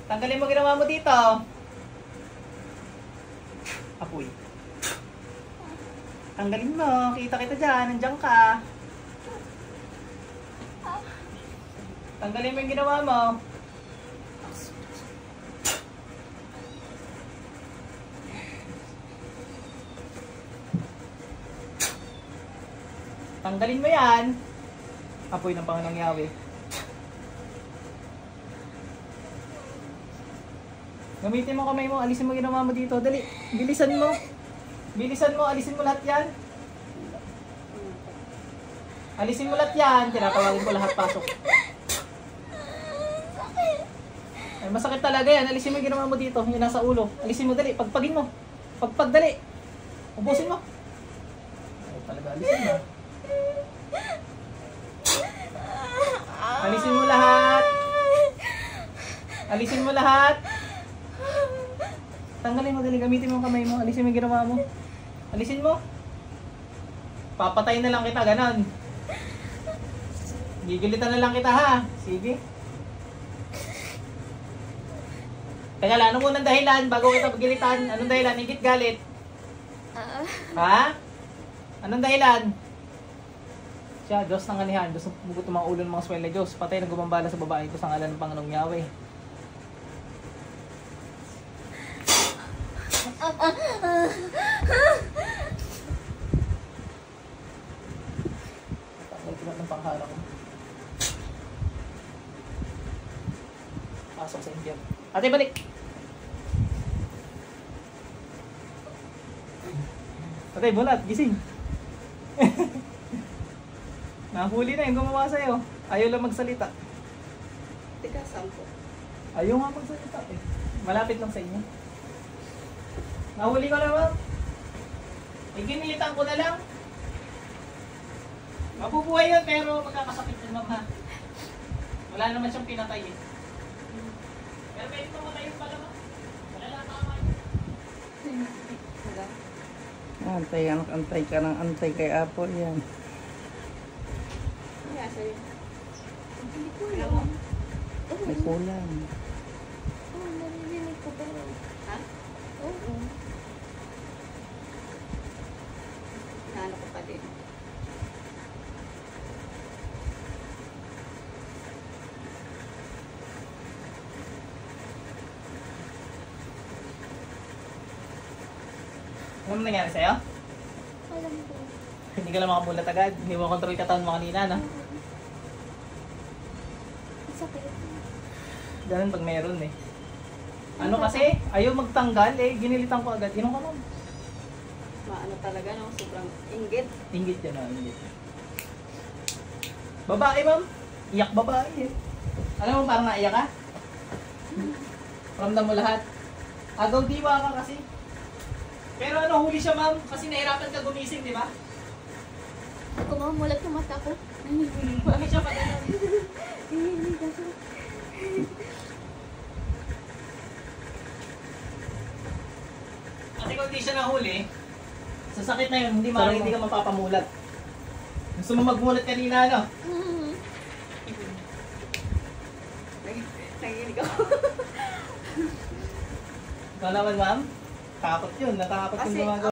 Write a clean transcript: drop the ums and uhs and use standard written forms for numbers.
Tanggalin mo ginawa mo dito. Apoy. Tanggalin mo. Kita dyan. Nandiyan ka. Tanggalin mo yung ginawa mo. Tanggalin mo yan. Apoy ng Panginoong Yahweh. Gamitin mo kamay mo. Alisin mo ginawa mo dito. Dali. Bilisan mo. Bilisan mo. Alisin mo lahat yan. Alisin mo lahat yan. Tinatawagin ko lahat pasok. Ay, masakit talaga yan. Alisin mo yung ginawa mo dito. Yung nasa ulo. Alisin mo. Dali. Pagpagin mo. Pagpagdali. Ubusin mo. Ay, talaga. Alisin mo. Alisin mo lahat. Alisin mo lahat. Tanggalin mo, dali, gamitin mo ang kamay mo. Alisin mo yung ginawa mo. Alisin mo. Papatayin na lang kita, ganon. Gigilitan na lang kita, ha? Sige. Teka lang, ano munang dahilan bago kita pagilitan? Anong dahilan? Higit galit? Ha? Anong dahilan? Siya, Diyos ng anihan. Diyos ng pugot ng mga ulo ng mga swel na Diyos. Patay na gumambala sa babae ito sa ngalan ng Panginoong Yahweh. Patay ko ng pangharap ko. Pasok sa impyerno. Ate, balik! Ate, bulat, gising. Nahuli na yung gumawa sa'yo. Ayaw lang magsalita. Teka, sampo. Ayaw nga magsalita eh. Malapit lang sa inyo. Nahuli ko na, ma'am. Iginilitan ko na lang. Mabubuhay yun pero magkakasakit yun, ma'am, ha. Wala naman siyang pinatay eh. Pero pwede ko matay yung pala, ma'am. Wala lang tama yun. Antay ka ng antay kay Apple yan. Kaya sa'yo. Hindi ko Alam alam. mo? May kulang. Oo, naririnig ko pero... Ha? Oo. Naano ko pa din. Ano mo nangyari sa'yo? Alam ko. Hindi ka lang makamulat agad. Hindi mo kontrol katawan mo kanina, no? Sakit. Ganun pag meron eh. Ano kasi? Ayaw magtanggal eh. Ginilitan ko agad. Inom ka, ma'am. Maano talaga, no? Sobrang inggit. Inggit yan, ah. Inggit. Babae, ma'am. Iyak babae eh. Alam mo, parang naiyak ka? Ramdam mo lahat. Agaw diwa ka kasi. Pero ano, huli siya, ma'am. Kasi nahirapan ka gumising, di ba? Kumamulat yung mata ko. Huli siya pa ganun. Hinihinig ako. Kasi kung di siya nahuli, sa sakit na yun, hindi maaaring hindi ka mapapamulat. Gusto mo magmulat kanina, ano? Nanginig ako. Ikaw naman, ma'am. Takot yun. Natakot yung Kasi- gumagawa.